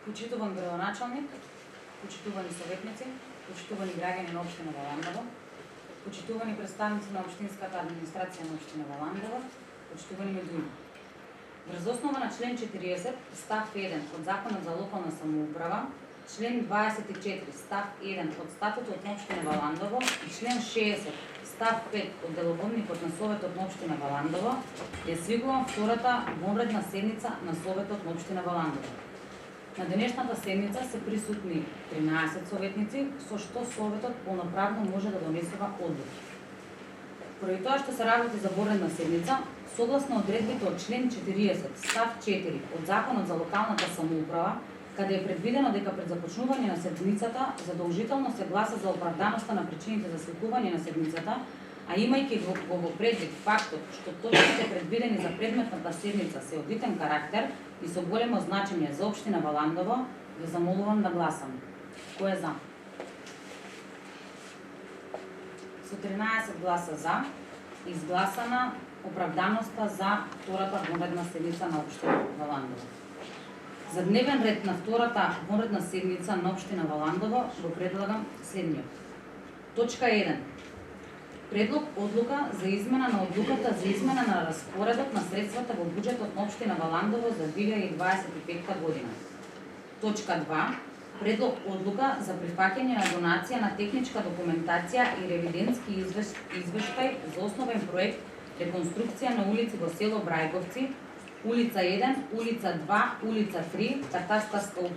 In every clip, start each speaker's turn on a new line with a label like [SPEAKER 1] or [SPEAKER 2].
[SPEAKER 1] Почитуван градоначалник, почитувани советници, почитувани граѓани на општина Валандово, почитувани представници на општинската администрација на општина Валандово, почитувани медуини. Врз основа на член 40 став 1 од Законот за локална самоуправа, член 24 став 1 од Статутот на општина Валандово и член 60 став 5 од Деловодникот на Советот на општина Валандово, ја свикувам втората вонредна седница на Советот на општина Валандово. На денешната седница се присутни 13 советници, со што Советот полноправно може да донесува одлуки. Поради тоа што се работи за вонредна седница, согласно одредбите од член 40 став 4 од Законот за локалната самоуправа, каде е предвидено дека пред започнување на седницата задолжително се гласа за оправданоста на причините за свикување на седницата, а имајќи во предвид фактот што точките предвидени за предметната седница се од витен карактер и со големо значење за општина Валандово, ве замолувам да гласаме. Кој е за? Со 13 гласа за, изгласана оправданоста за втората вонредна седница на општина Валандово. За дневен ред на втората вонредна седница на општина Валандово го предлагам следниот. Точка 1. Предлог одлука за измена на одлуката за измена на распоредот на средствата во буџетот на општина Валандово за 2025 година. Точка 2. Предлог одлука за прифаќање на донација на техничка документација и ревидентски извештај за основен проект реконструкција на улици во село Брајковци, улица 1, улица 2, улица 3, катастарска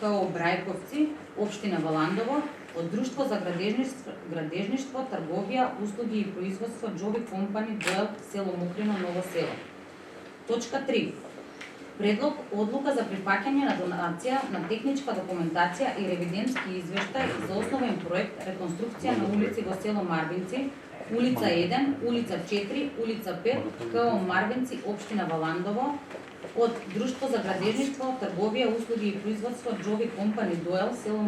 [SPEAKER 1] КО Брајковци, општина Валандово, од Друштво за градежништво, трговија, услуги и производство Джоби Компани Доел, село Мокрино, Ново село. Точка 3. Предлог одлука за прифаќање на донација на техничка документација и ревидентски извештај за основен проект реконструкција на улици во село Марвинци, улица 1, улица 4, улица 5, КО Марвинци, општина Валандово, од Друштво за градежништво, трговија, услуги и производство Джоби Компани Доел, село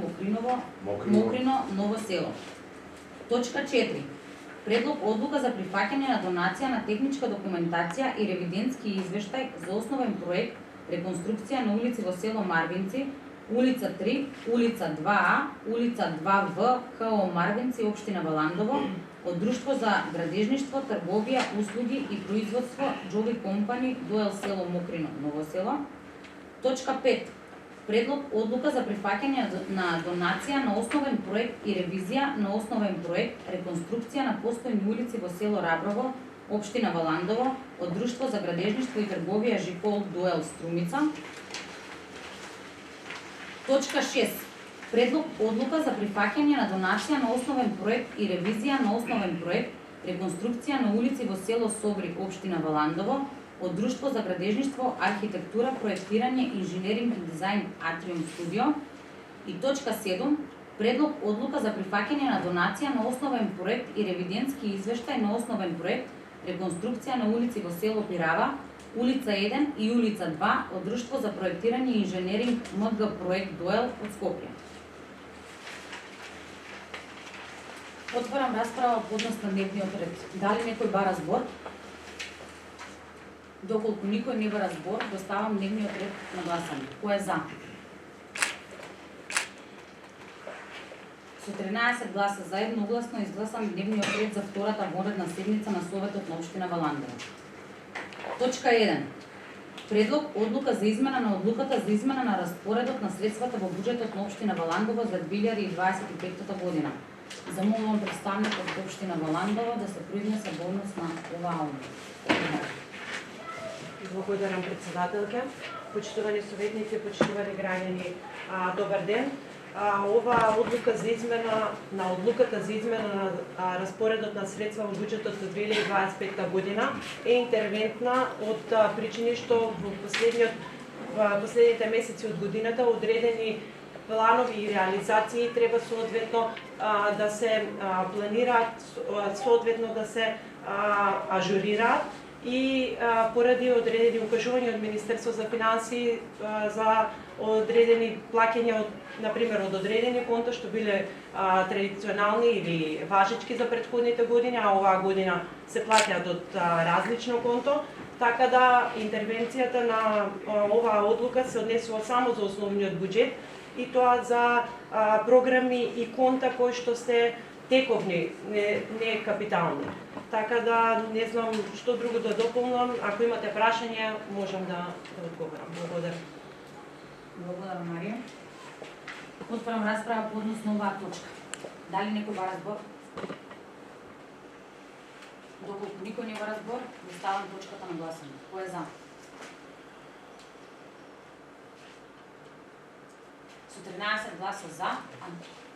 [SPEAKER 1] Мокрино, Ново село. Точка 4. Предлог одлука за прифаќање на донација на техничка документација и ревидентски извештај за основен проект реконструкција на улици во село Марвинци, улица 3, улица 2А, улица 2В, КО Марвинци, општина Валандово, од Друштво за градежништво, трговија, услуги и производство Джоби Компани Доел, село Мокрино, Ново село. Точка 5. Предлог одлука за прифаќање на донација на основен проект и ревизија на основен проект реконструкција на постојни улици во село Раброво, општина Валандово, од Друштво за градежништво и трговија Жикол Доел, Струмица. Точка 6. Предлог одлука за прифаќање на донација на основен проект и ревизија на основен проект реконструкција на улици во село Собри, општина Валандово, од Друштво за градежништво, архитектура, проектирање, инженеринг и дизајн Атриум Студио. И точка 7. Предлог одлука за прифаќање на донација на основен проект и ревидентски извештај на основен проект реконструкција на улици во село Пирава, улица 1 и улица 2 од Друштво за проектирање и инженеринг МГ Проект Доел од Скопје. Отварам расправа по однос на дневниот ред. Дали некој бара збор? Доколку никој не бара збор, доставам дневниот ред на гласање. Кој е за? Со 13 гласа за едногласно изгласам дневниот ред за втората вонредна седница на Советот на општина Валандово. Точка 1. Предлог одлука за измена на одлуката за измена на распоредот на средствата во буџетот на општина Валандово за 2025 година. Замолувам представникот од општина Валандово да се произнесе во однос на оваа одлука.
[SPEAKER 2] Благодарам, председателке. Почитувани советници, почитувани граѓани, добар ден. Ова одлука за измена на одлуката за измена на распоредот на средства во буџетот за 2025 година е интервентна од причини што во последните месеци од годината одредени планови и реализации треба соодветно да се планираат, соодветно да се ажурираат и поради одредени укажувања од Министерство за финансии за одредени плаќања од, например, од одредени конта што биле традиционални или важечки за претходните години, а оваа година се плаќаат од различно конто, така да интервенцијата на оваа одлука се однесува само за основниот буџет и тоа за програми и конта кои што се тековни, не капитални. Така да не знам што друго да дополнам, ако имате прашања можам да одговорам. Благодарам.
[SPEAKER 1] Благодарам, Марија. Отварам расправа по однос на оваа точка. Дали некој бара збор? Доколку никој не бара збор, ставам точката на гласање. Кој е за? Со 13 гласа за,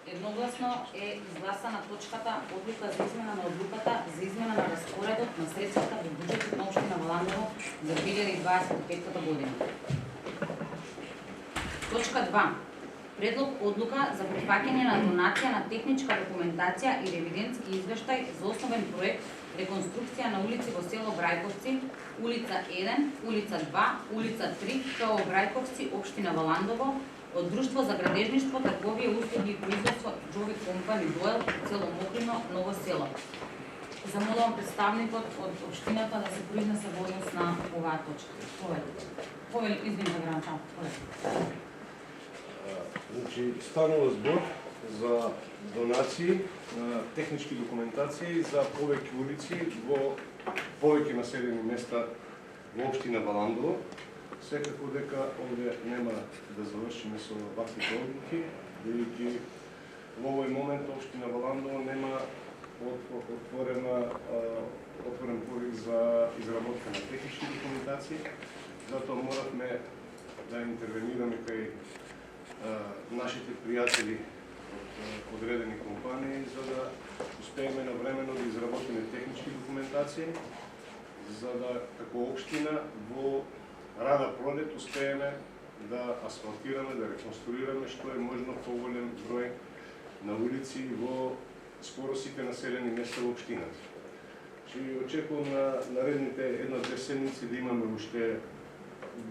[SPEAKER 1] едногласно е изгласана точката одлука за измена на одлуката за измена на распоредот на средствата во буџетот на општина Валандово за 2025 година. Точка 2. Предлог одлука за прифаќање на донација на техничка документација и ревидентски извештај за основен проект реконструкција на улици во село Брајковци, улица 1, улица 2, улица 3, КО Брајковци, општина Валандово, од Друштво за градежништво, трговија, услуги и производство Джови Компани Доел, село Мокрино, Ново село. Замолувам представникот од општината да се произнесе во однос на оваа точка. Повел, извинете, гранта.
[SPEAKER 3] Значи, станува збор за донации на технички документации за повеќе улици во повеќе населени места во општина Валандово. Секако дека овде нема да завршиме со ваквите одлуки, бидејќи во овој момент општина Валандово нема отворен порив за изработка на технички документации, затоа моравме да интервенираме кај нашите пријатели од одредени компании за да успееме навремено да изработиме технички документации, за да како општина во рана пролет успееме да асфалтираме, да реконструираме што е можно поголем број на улици во скоро сите населени места во општината. Че очекувам на наредните една-две седмици да имаме уште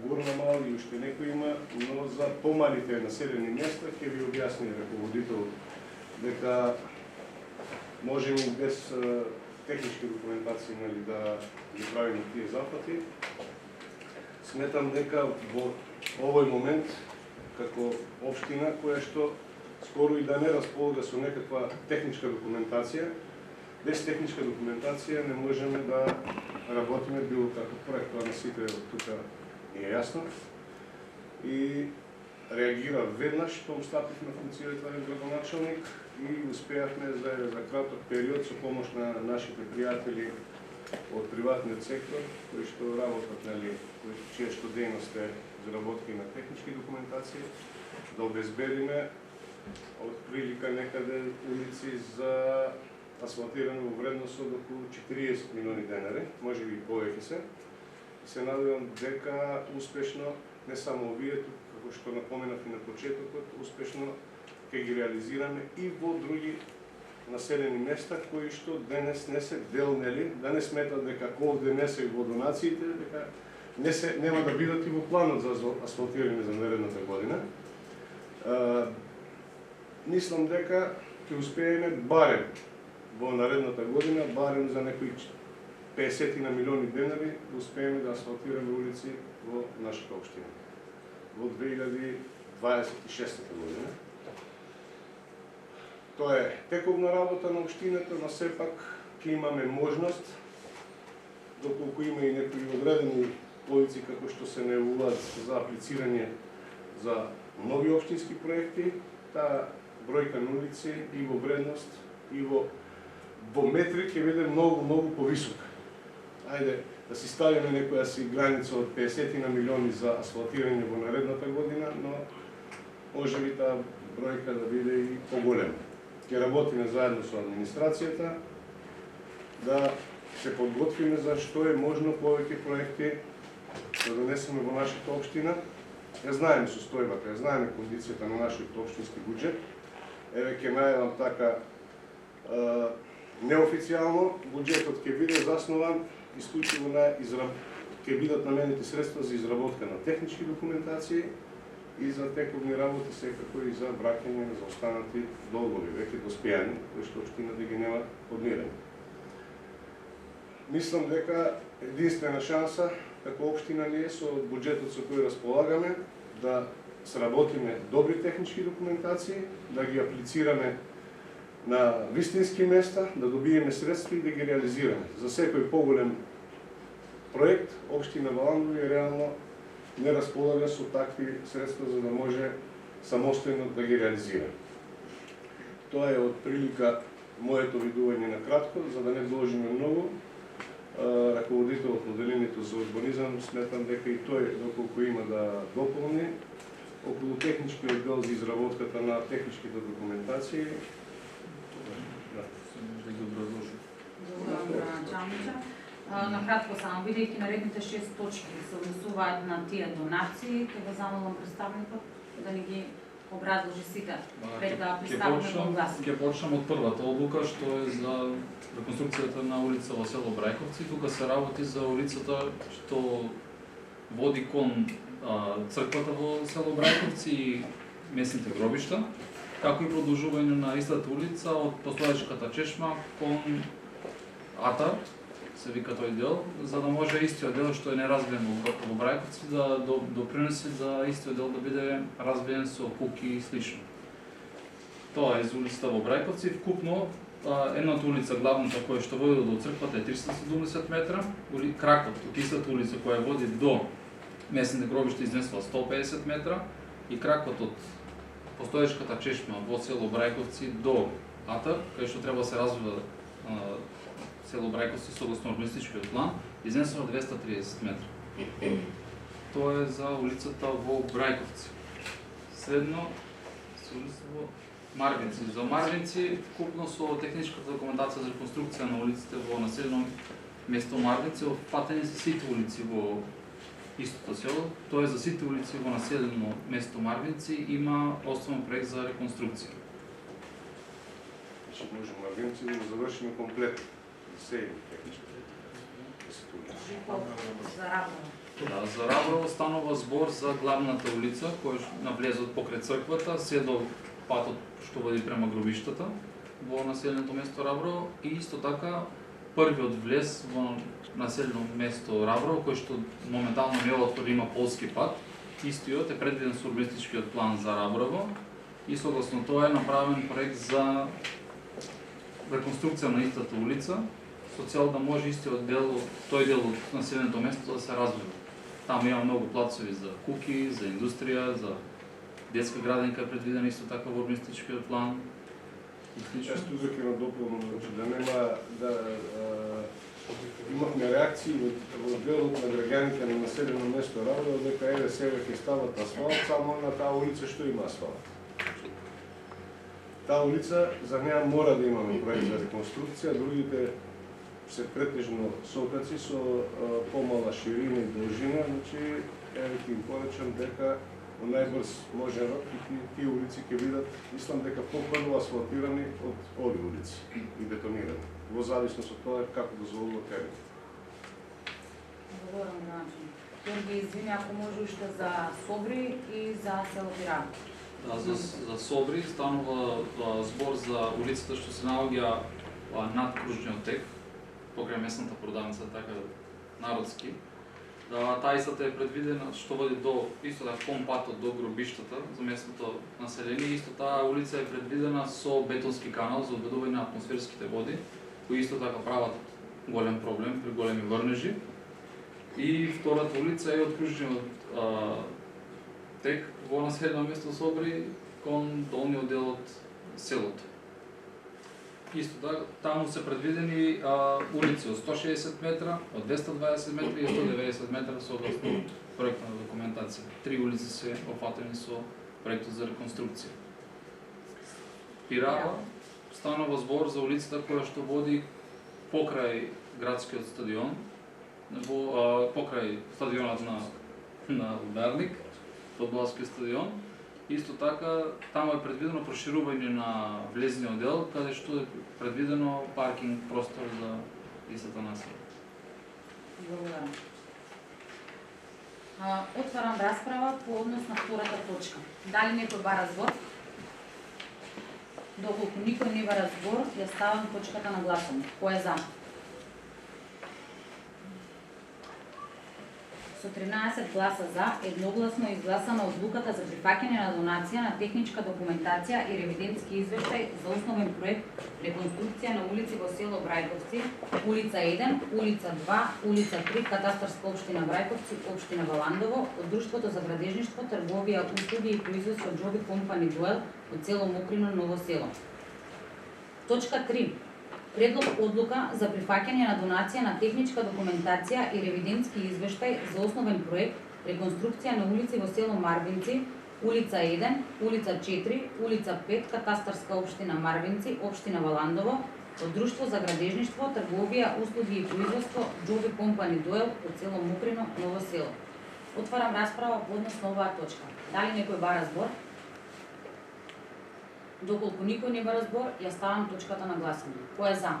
[SPEAKER 3] Горна Мал и уште некој има, но за помалите населени места ќе ви објасни раководител дека можеме без технички документации да ги правиме тие зафати. Сметам дека во овој момент како општина која што скоро и да не располага со некаква техничка документација, без техничка документација не можеме да работиме било како проект, тоа на сите од тука е јасно. И реагира веднаш, тоа стапив на функцијата на градоначалник и успеавме за краток период со помош на нашите пријатели од приватниот сектор, кои што работат, чија што дејност е изработка на технички документации, да обезбедиме од прилика некаде улици за асфалтирање во вредност од околу 40 милиони денари, може би повеќе се. Се надевам дека успешно, не само овие, како што напоменав и на почетокот, успешно ќе ги реализираме и во други населени места кои што денес не се дел, да не сметат дека овде не се во донациите, дека нема да бидат и во планот за асфалтирање за наредната година. Мислам дека ќе успееме барем во наредната година, барем за некои 50 на милиони денари, да успееме да асфалтираме улици во нашата општина во 2026 година. Тоа е тековна работа на општината, но сепак ќе имаме можност, доколку има и некои одредени улици како што се најавуваат за аплицирање за нови општински проекти, таа бројка на улици и во вредност и во метри ќе биде многу повисока. Ајде да си ставиме некоја си граница од 50 на милиони за асфалтирање во наредната година, но може би таа бројка да биде и поголема. Ќе работиме заедно со администрацијата, да се подготвиме за што е можно повеќе проекти да донесеме во нашата општина. Ја знаеме состојбата, ја знаеме кондицијата на нашиот општински буџет. Еве ќе најавам така неофицијално, буџетот ќе биде заснован исклучиво на ќе бидат наменети средства за изработка на технички документации и за тековни работи, секако и за враќање на заостанати долгови, веќе доспејани, кои што општина да ги нема подмирани. мислам дека единствена шанса како општина ние со буџетот со кој располагаме да сработиме добри технички документации, да ги аплицираме на вистински места, да добиеме средства и да ги реализираме. За секој поголем проект, општина Валандови реално не располага со такви средства за да може самостојно да ги реализира. Тоа е од прилика моето видување на кратко, за да не должиме многу. Раководителот на одделението за урбанизам сметам дека и тој доколку има да дополни околу техничкиот дел за изработката на техничките документации.
[SPEAKER 4] Да ги образложи.
[SPEAKER 1] Благодарам началнича. Накратко само, бидејќи наредните 6 точки се однесуваат на тие донации, ќе го замолам представникот да ни ги образложи сите пред да представиме во глас.
[SPEAKER 4] Ќе почнам од првата одлука, што е за реконструкцијата на улица во село Брајковци. Тука се работи за улицата што води кон црквата во село Брајковци и местните гробишта, како и продолжување на истата улица од постоечката чешма кон Атар, се вика тој дел, за да може истиот дел што е неразбиен во Брајковци да допринесе за истиот дел да биде разбиен со куки и слично. Тоа е за улицата во Брајковци. Вкупно едната улица, главната која што води до црквата е 370 метра, кракот од истата улица која води до местните гробишта изнесува 150 метра и кракот од постоечката чешма во село Брајковци до Атар, кај што треба да се развива село Брајковци согласно урбанистичкиот план, изнесува 230 метра. Тоа е за улицата во Брајковци. Следно се улица во Марвинци. За Марвинци, вкупно со техничката документација за реконструкција на улиците во населено место Марвинци, опфатени се сите улици во истото село, тоа е за сите улици во населено место Марвинци има основен проект за реконструкција.
[SPEAKER 3] Значи може Марвинци да завршиме комплетно. Се технички.
[SPEAKER 1] За Раброво.
[SPEAKER 4] Да, за Раброво станува збор за главната улица, која наблезот покрај црквата, се до патот што води према гробиштата во населеното место Раброво и исто така првиот влез во населено место Раброво, кој што моментално не отвори има полски пат. Истиот е предвиден со урбанистичкиот план за Раброво и согласно тоа е направен проект за реконструкција на истата улица со цел да може истиот дел, тој дел од населеното место да се развива. Таму има многу плацови за куки, за индустрија, за детска градинка е предвидена исто така во урбанистичкиот план.
[SPEAKER 3] Јас тука ќе надополнам, да нема имавме реакции во делот на граѓаните на населено место Раброво дека еве сега ќе стават асфалт, само на таа улица што има асфалт. Таа улица за неа мора да имаме проект за реконструкција, другите се претежно сокаци со помала ширина и должина, значи еве ќе им поречам дека во најбрз можен рок и тие улици ќе бидат, мислам дека попрво асфалтирани од овие улици и бетонирани, во зависност од тоа како дозволува терен.
[SPEAKER 1] Благодарам на начин. Георги, извини, ако може уште за Собри и за село Пиран.
[SPEAKER 4] Да, за Собри станува збор за улицата што се наоѓа над кружниот тек, покрај местната продавница, така народски. Таа истата е предвидена што води до исто така кон патот до гробиштата за местното население. Исто таа улица е предвидена со бетонски канал за одведување на атмосферските води, кои исто така прават голем проблем при големи врнежи. И втората улица е од кружниот тек во населено место Собри кон долниот дел од селото. Исто така, таму се предвидени улици од 160 метра, од 220 метри и 190 метра согласно проектна документација. 3 улици се опфатени со проектот за реконструкција. Пирава станува збор за улицата која што води покрај градскиот стадион, покрај стадионот на Ударник, фудбалскиот стадион. Исто така, таму е предвидено проширување на влезниот дел, каде што е предвидено паркинг простор за истата населба.
[SPEAKER 1] Благодарам. Отварам расправа по однос на втората точка. Дали некој бара збор? Доколку никој не бара збор, ја ставам точката на гласање. Кој е за? Со 13 гласа за, едногласно е изгласана одлуката за прифаќање на донација на техничка документација и ревидентски извештај за основен проект реконструкција на улици во село Брајковци, улица 1, улица 2, улица 3, катастарска општина Брајковци, општина Валандово, од Друштвото за градежништво, трговија, услуги и производство Джоби Компани Дуел од село Мокрино, Ново село. Точка 3. Предлог одлука за прифаќање на донација на техничка документација и ревидентски извештај за основен проект реконструкција на улици во село Марвинци, улица 1, улица 4, улица 5, катастарска општина Марвинци, општина Валандово, од Друштво за градежништво, трговија, услуги и производство Джоби Компани Дуел од село Мокрино, Ново село. Отварам расправа по однос на оваа точка. Дали некој бара збор? Доколку никој не бара збор, ја ставам точката на гласање. Кој е за?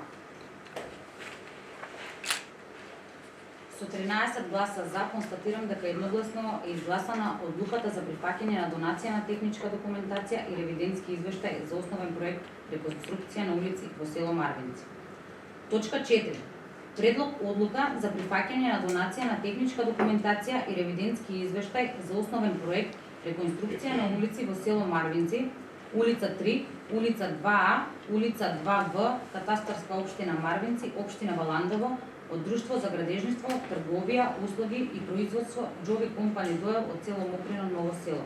[SPEAKER 1] Со 13 гласа за, констатирам дека едногласно е изгласана одлуката за прифаќање на донација на техничка документација и ревидентски извештај за основен проект реконструкција на улици во село Марвинци. Точка 4. Предлог одлука за прифаќање на донација на техничка документација и ревидентски извештај за основен проект реконструкција на улици во село Марвинци, улица 3, улица 2А, улица 2В, катастарска општина Марвинци, општина Валандово, од Друштво за градежништво, трговија, услуги и производство Джоби Компани Дуел од село Мокрино, Ново село.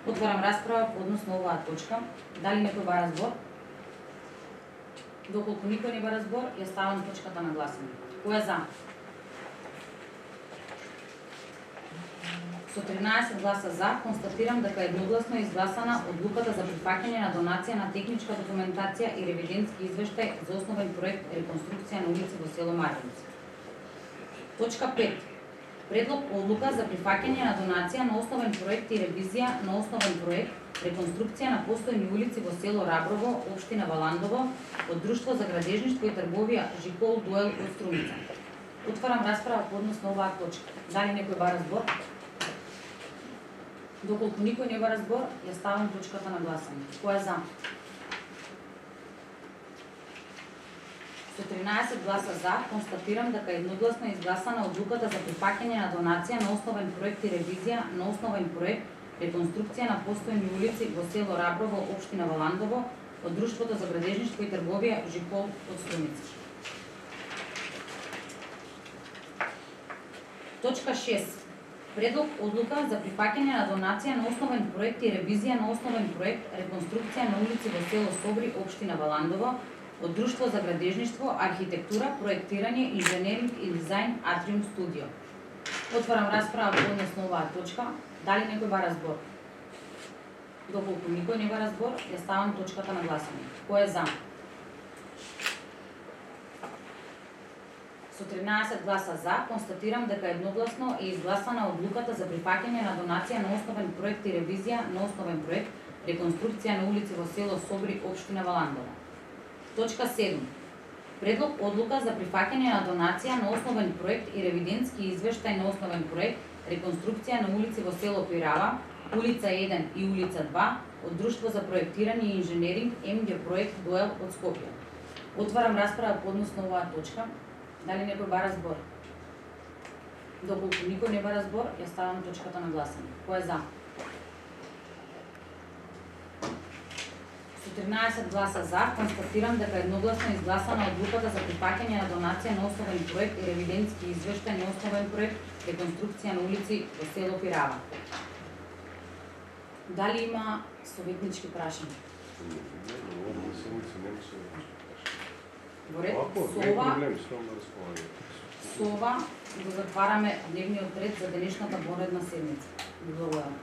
[SPEAKER 1] Отварам расправа по однос на оваа точка. Дали некој бара збор? Доколку никој не бара збор, ја ставам точката на гласање. Кој е за? Со 13 гласа за, констатирам дека едногласно е изгласана одлуката за прифаќање на донација на техничка документација и ревидентски извештај за основен проект реконструкција на улици во село Марвинци. Точка 5. Предлог одлука за прифаќање на донација на основен проект и ревизија на основен проект реконструкција на постојни улици во село Раброво, општина Валандово, од Друштво за градежништво и трговија Жикол Дуел од Струмица. Отварам расправа по однос на оваа точка. Дали некој бара збор? Доколку никој не бара збор, ја ставам точката на гласање. Кој е за? Со 13 гласа за, констатирам дека едногласно е изгласана одлуката за прифаќање на донација на основен проект и ревизија на основен проект реконструкција на постојни улици во село Раброво, општина Валандово, од Друштвото за градежништво и трговија Жикол од Струмица. Точка 6. Предлог одлука за прифаќање на донација на основен проект и ревизија на основен проект реконструкција на улици во село Собри, општина Валандово, од Друштво за градежништво, архитектура, проектирање, инженеринг и дизајн Атриум Студио. Отварам расправа по однос на оваа точка. Дали некој бара збор? Доколку никој не бара збор, ја ставам точката на гласање. Кој е за? Со 13 гласа за, констатирам дека едногласно е изгласана одлуката за прифаќање на донација на основен проект и ревизија на основен проект реконструкција на улици во село Собри, општина Валандово. Точка 7. Предлог одлука за прифаќање на донација на основен проект и ревидентски извештај на основен проект реконструкција на улици во село Пирава, улица 1 и улица 2 од Друштво за проектирање и инженеринг МГ проект Дуел од Скопје. Отварам расправа по однос на оваа точка. Дали некој бара збор? Доколку никој не бара збор, ја ставам точката на гласање. Кој е за? Со 13 гласа за, констатирам дека едногласно е изгласана одлуката за прифаќање на донација на основен проект и ревидентски извештај на основен проект реконструкција на улици во село Пирава. Дали има советнички прашања? Во ред, со ова го затвараме дневниот ред за денешната поредна седмица. Благодарам.